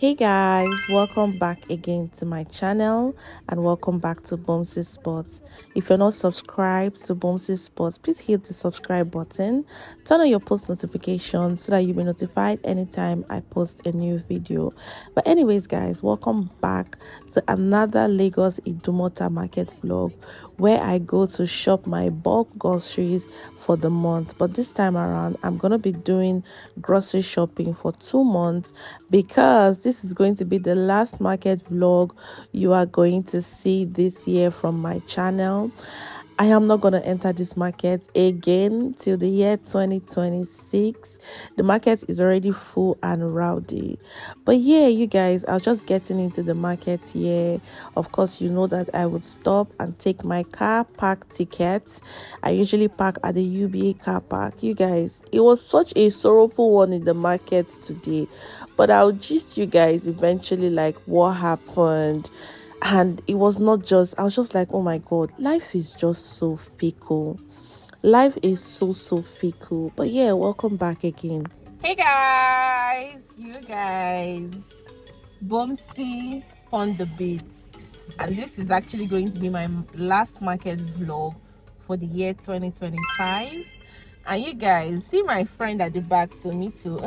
Hey guys, welcome back again to my channel and welcome back to Bumsy Sports. If you're not subscribed to Bumsy Sports, please hit the subscribe button, turn on your post notifications so that you'll be notified anytime I post a new video. But anyways guys, welcome back to another Lagos Idumota Market vlog where I go to shop my bulk groceries for the month. But this time around I'm gonna be doing grocery shopping for 2 months because this is going to be the last market vlog you are going to see this year from my channel. I am not going to enter this market again till the year 2026. The market is already full and rowdy. But yeah, you guys, I was just getting into the market here. Of course, you know that I would stop and take my car park ticket. I usually park at the UBA car park. You guys, it was such a sorrowful one in the market today. But I'll gist you guys eventually like what happened. And it was not just, I was just like, oh my god, life is just so fickle. Life is so fickle. But yeah, welcome back again. Hey guys, you guys, Bumsy on the beat, and this is actually going to be my last market vlog for the year 2025. And you guys see my friend at the back, so me too.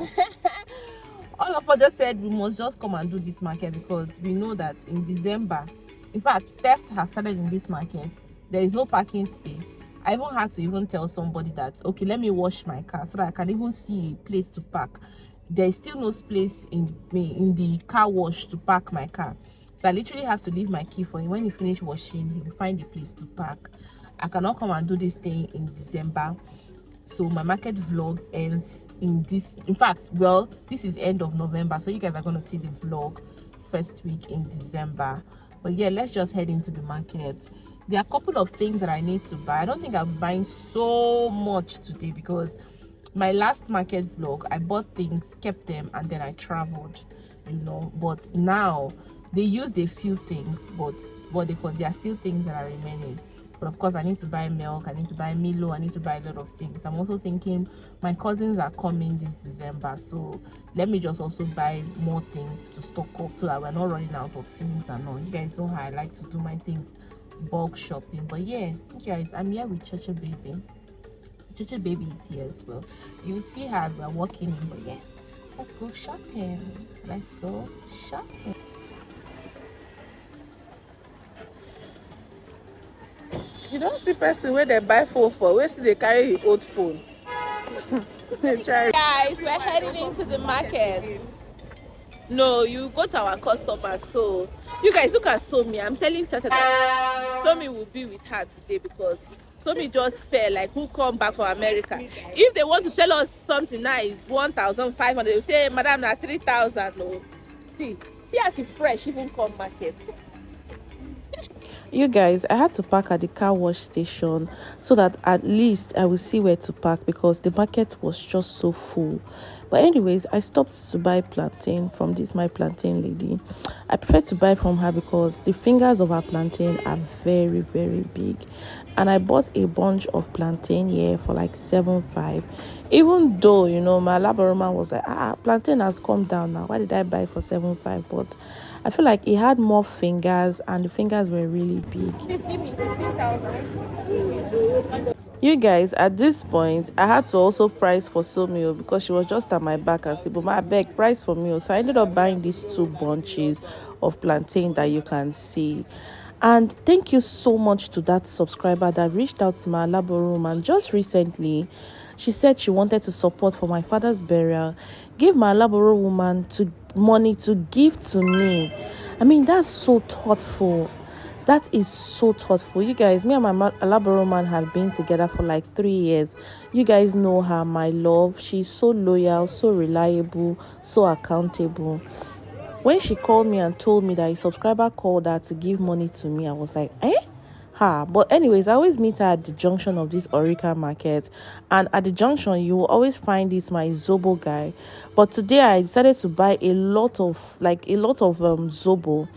All of us just said we must just come and do this market because we know that in December, in fact, theft has started in this market. There is no parking space. I even had to even tell somebody that, okay, let me wash my car so that I can even see a place to park. There is still no space in the car wash to park my car. So I literally have to leave my key for him. When he finish washing, he will find a place to park. I cannot come and do this thing in December. So my market vlog ends in fact, well, this is end of November, so you guys are going to see the vlog first week in December. But yeah, let's just head into the market. There are a couple of things that I need to buy. I don't think I'm buying so much today because my last market vlog, I bought things, kept them, and then I traveled, but now they used a few things, but there are still things that are remaining. But of course, I need to buy milk, I need to buy Milo, I need to buy a lot of things. I'm also thinking my cousins are coming this December, so let me just also buy more things to stock up so that we're not running out of things and all. You guys know how I like to do my things bulk shopping. But yeah, you guys, I'm here with Chacha Baby. Chacha Baby is here as well. You will see her as we're walking in. But yeah, let's go shopping. Let's go shopping. You don't see person where they buy phone for, where see they carry the old phone. Guys, we're heading into the market. No, you go to our customers. So you guys look at Somi. I'm telling Chacha that Somi will be with her today because Somi just felt like who come back from America. If they want to tell us something now is 1,500, they will say, Madam, na 3,000. No, see as it fresh even come market. You guys, I had to park at the car wash station so that at least I will see where to park because the market was just so full. But anyways, I stopped to buy plantain from my plantain lady. I prefer to buy from her because the fingers of her plantain are very big. And I bought a bunch of plantain here for like 7.5. Even though, my laboratory was like, plantain has come down now. Why did I buy for 7.5? But I feel like it had more fingers and the fingers were really big. You guys, at this point, I had to also price for Somio because she was just at my back and said, but my beg, price for me. So I ended up buying these 2 bunches of plantain that you can see. And thank you so much to that subscriber that reached out to my labo room. And just recently, she said she wanted to support for my father's burial, give my laboro woman money to give to me. I mean, that's so thoughtful. That is so thoughtful. You guys, me and my laboro man have been together for like 3 years. You guys know her, my love. She's so loyal, so reliable, so accountable. When she called me and told me that a subscriber called her to give money to me, I was like, but anyways, I always meet her at the junction of this Orica market, and at the junction you will always find this my Zobo guy. But today I decided to buy a lot of Zobo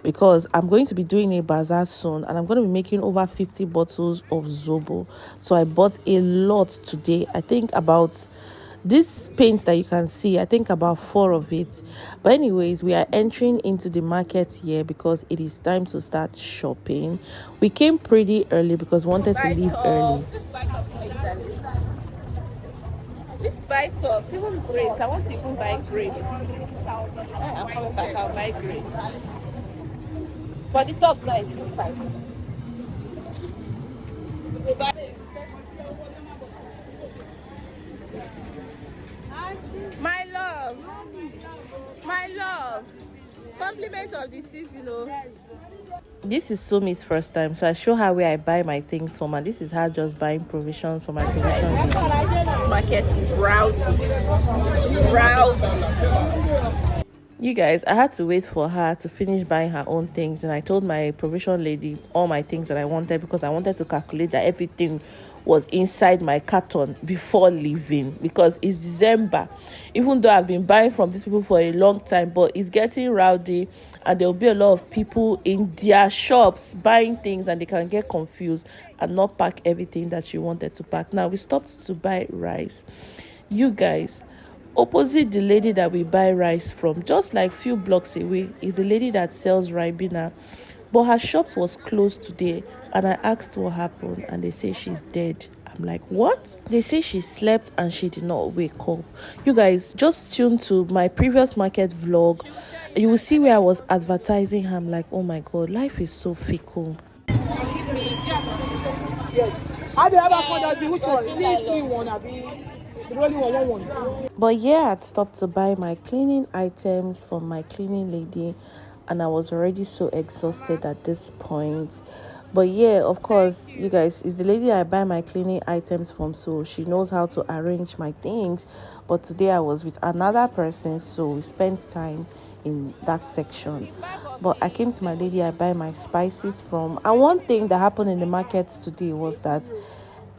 because I'm going to be doing a bazaar soon and I'm going to be making over 50 bottles of Zobo. So I bought a lot today. I think about This paint that you can see, I think about 4 of it. But anyways, we are entering into the market here because it is time to start shopping. We came pretty early because we wanted to leave early. Let's buy tops, even grapes. I want to even buy grapes. I'm coming back, I'll buy grapes. But the top's nice inside. My love, my love, compliment of the season, oh. This is Sumi's first time, so I show her where I buy my things from, and this is her just buying provisions for my provision. This market is rowdy. You guys, I had to wait for her to finish buying her own things, and I told my provision lady all my things that I wanted because I wanted to calculate that everything was inside my carton before leaving, because it's December. Even though I've been buying from these people for a long time, but it's getting rowdy and there will be a lot of people in their shops buying things and they can get confused and not pack everything that you wanted to pack. Now we stopped to buy rice. You guys, opposite the lady that we buy rice from, just like few blocks away, is the lady that sells ribena, but her shop was closed today, and I asked what happened and they say she's dead. I'm like, what? They say she slept and she did not wake up. You guys, just tune to my previous market vlog. You will see where I was advertising her. I'm like, oh my god, life is so fickle. But yeah, I'd stopped to buy my cleaning items from my cleaning lady, and I was already so exhausted at this point. But yeah, of course, you guys, it's the lady I buy my cleaning items from, so she knows how to arrange my things. But today I was with another person, so we spent time in that section. But I came to my lady I buy my spices from, and one thing that happened in the market today was that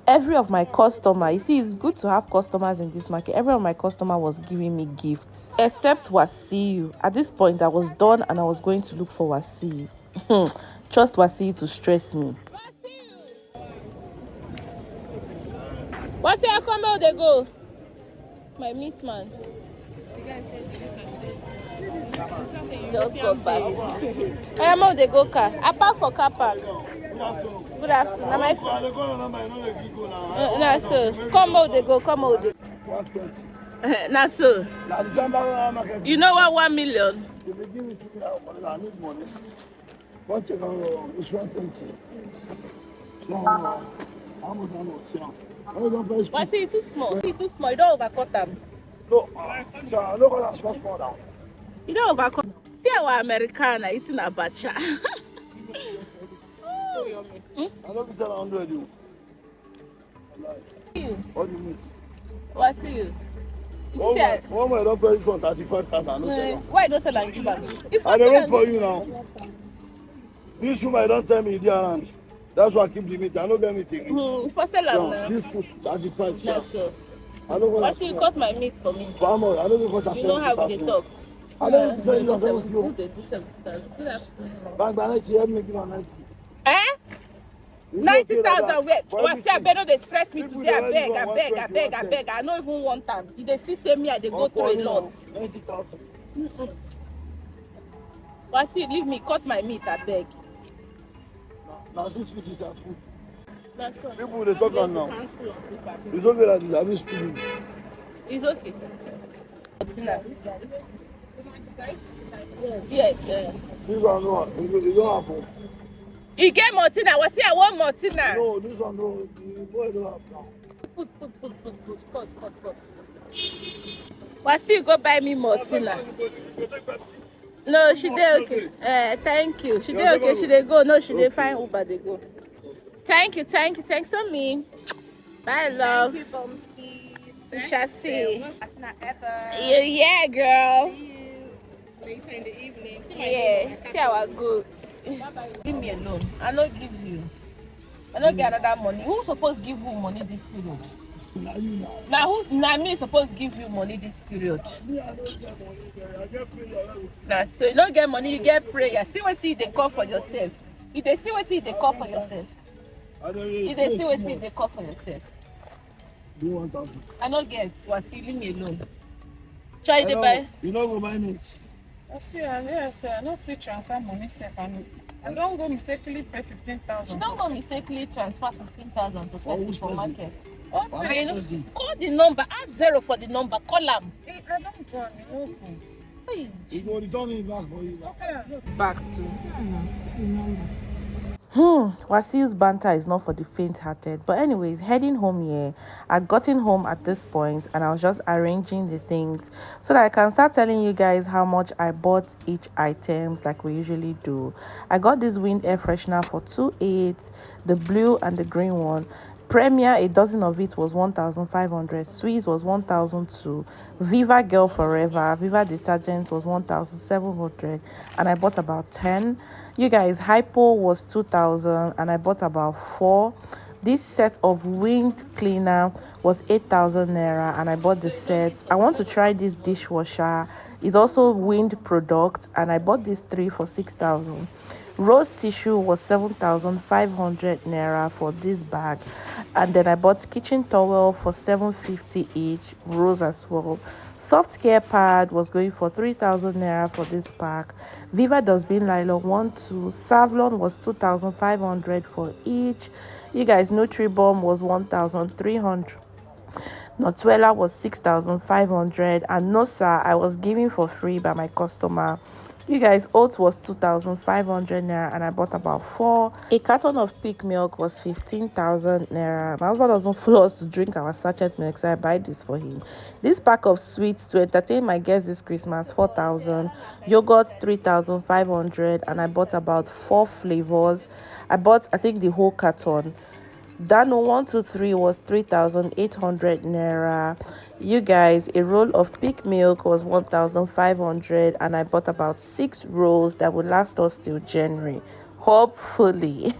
every of my customer, you see, it's good to have customers in this market. Every of my customer was giving me gifts, except Wasiu. At this point, I was done and I was going to look for Wasiu. Trust Wasiu to stress me. Wasiu, come out they go. My meat man. Just got back. I am out they go car. I park for car park. Good afternoon. My nah, sir. Come out they go. Come out they go. Nah, sir. You know what? 1 million. Why say it too small? It's too small. You don't overcut them. No, I don't want to small down. You don't overcut. See our Americana eating a bacha. I don't be 100 you. What do you mean? What's you? One way don't pay for 35,000. Why don't sell and give back? I don't wait for you now. This room I don't tell me the around. That's why I keep the meat. I don't get me taking. For sell now. This put 35. Yes, sir. I don't want. What's you cut my meat for me? Farmer, I don't know what You know how we talk. I don't tell you They what do 70,000. Good afternoon. Bank balance here make it 90. Eh? 90,000 wait. What's your better they stress me today? I beg. I don't even want them. If they see me, they go through a lot. 90,000. What's you leave me cut my meat? I beg. Now this which is a food. That's all. People they talk on now. It's okay that it's a bit stupid. It's okay. Yes. This one no, it don't happen. You get Martina. What's here? I want Martina. No, this one no, the boy don't have now. Put. Cut. What's you go buy me Martina? No, she did okay. Thank you. She did okay. She did go. No, she did fine Uber. They go. Thank you. Thanks on me. Bye, love. We shall see. Yeah, girl. Later in the evening. Yeah. See our goods. Leave me alone. I don't give you. I don't get another money. Who's supposed to give you money this period? Now you know. Now me supposed to give you money this period. Now so you don't get money, you get prayer. See what they call for yourself. If they see what they call for yourself. If they see what they call for yourself. Do 1,000. I no get. Wasi, leave me alone. Try to buy. You know go buy meat. Yes, no free transfer money sef. I don't go mistakenly pay 15,000. Don't go mistakenly transfer 15,000 to person for market. Okay. Call the number. Ask 0 for the number. Call them. I don't go. Open. He go return it back for you. Back to. Wasiu's banter is not for the faint-hearted. But anyways, heading home here, I'd gotten home at this point and I was just arranging the things so that I can start telling you guys how much I bought each items like we usually do. I got this wind air freshener for 2.8, the blue and the green one. Premier, a dozen of it was 1,500. Swiss was 1,002. Viva Girl Forever, Viva detergent was 1,700, and I bought about 10. You guys, Hypo was 2,000, and I bought about 4. This set of wind cleaner was 8,000 naira, and I bought the set. I want to try this dishwasher. It's also wind product, and I bought these 3 for 6,000. Rose tissue was 7,500 naira for this bag, and then I bought kitchen towel for 750 each, rose as well. Soft care pad was going for 3,000 naira for this pack. Viva dustbin nylon 1-2. Savlon was 2,500 for each. You guys, Nutribomb was 1,300. Notuela was 6,500, and Nosa I was giving for free by my customer. You guys, oats was 2,500 naira, and I bought about 4. A carton of peak milk was 15,000 naira. My husband doesn't follow us to drink our sachet milk, so I buy this for him. This pack of sweets to entertain my guests this Christmas, 4,000. Yogurt 3,500, and I bought about 4 flavors. I bought, I think, the whole carton. Dano 123 was 3,800 naira. You guys, a roll of peak milk was 1,500, and I bought about 6 rolls that will last us till January. Hopefully.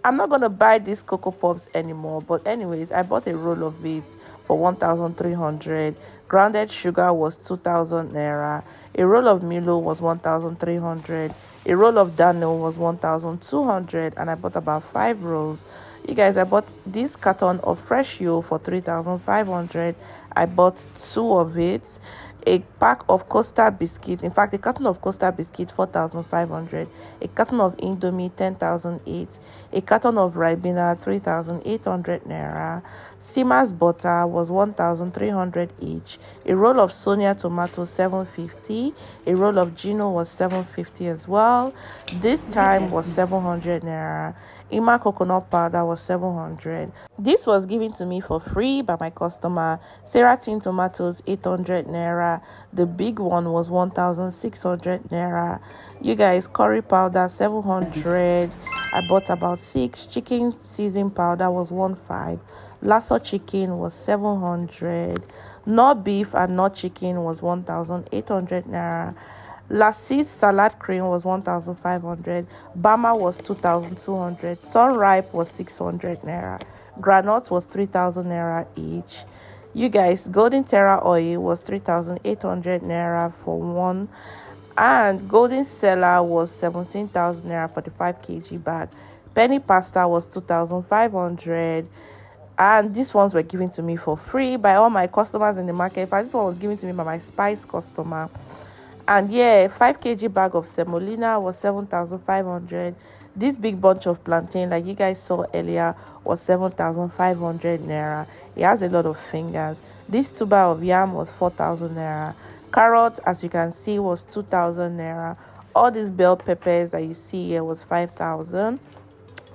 I'm not gonna buy these Cocoa Pops anymore, but anyways, I bought a roll of it for 1,300. Grounded sugar was 2,000 naira. A roll of Milo was 1,300. A roll of Dano was 1,200, and I bought about 5 rolls. You guys, I bought this carton of fresh yo for 3,500. I bought 2 of it. A pack of Costa biscuits, in fact, a carton of Costa biscuit 4,500. A carton of Indomie 10,008. A carton of Ribena 3,800 naira. Sima's butter was 1,300 each. A roll of Sonia tomato 750. A roll of Gino was 750 as well. This time was 700 naira. Ima coconut powder was 700. This was given to me for free by my customer. Seratin tomatoes 800 naira. The big one was 1,600 naira. You guys, curry powder 700. I bought about 6. Chicken season powder was 1,500. Lasso chicken was 700. Not beef and not chicken was 1,800 naira. Lassis salad cream was 1,500. Bama was 2,200. Sunripe was 600 naira. Granuts was 3,000 naira each. You guys, Golden Terra oil was 3,800 naira for one. And Golden Cellar was 17,000 naira for the 5 kg bag. Penny pasta was 2,500. And these ones were given to me for free by all my customers in the market. But this one was given to me by my Spice customer. And yeah, 5 kg bag of semolina was 7,500. This big bunch of plantain, like you guys saw earlier, was 7,500 naira. It has a lot of fingers. This tuber of yam was 4,000 naira. Carrot, as you can see, was 2,000 naira. All these bell peppers that you see here was 5,000.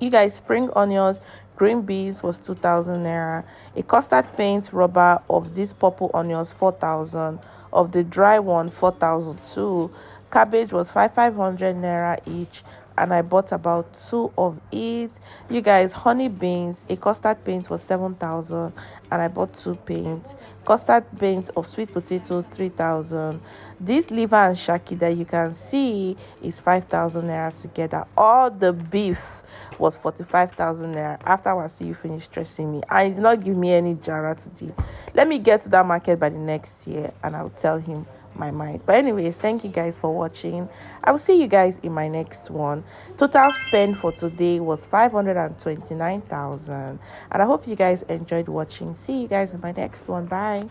You guys, spring onions, green beans was 2,000 naira. A custard paint rubber of these purple onions 4,000. Of the dry one 4,000 too. Cabbage was 500 naira each, and I bought about 2 of it. You guys, honey beans, a custard paint was 7,000, and I bought 2 paints. Custard paint of sweet potatoes 3,000. This liver and shaki that you can see is 5,000 naira together. All the beef was 45,000 naira. After I see you finish stressing me, and he did not give me any jara today. Let me get to that market by the next year, and I'll tell him my mind. But anyways, thank you guys for watching. I will see you guys in my next one. Total spend for today was 529,000, and I hope you guys enjoyed watching. See you guys in my next one. Bye.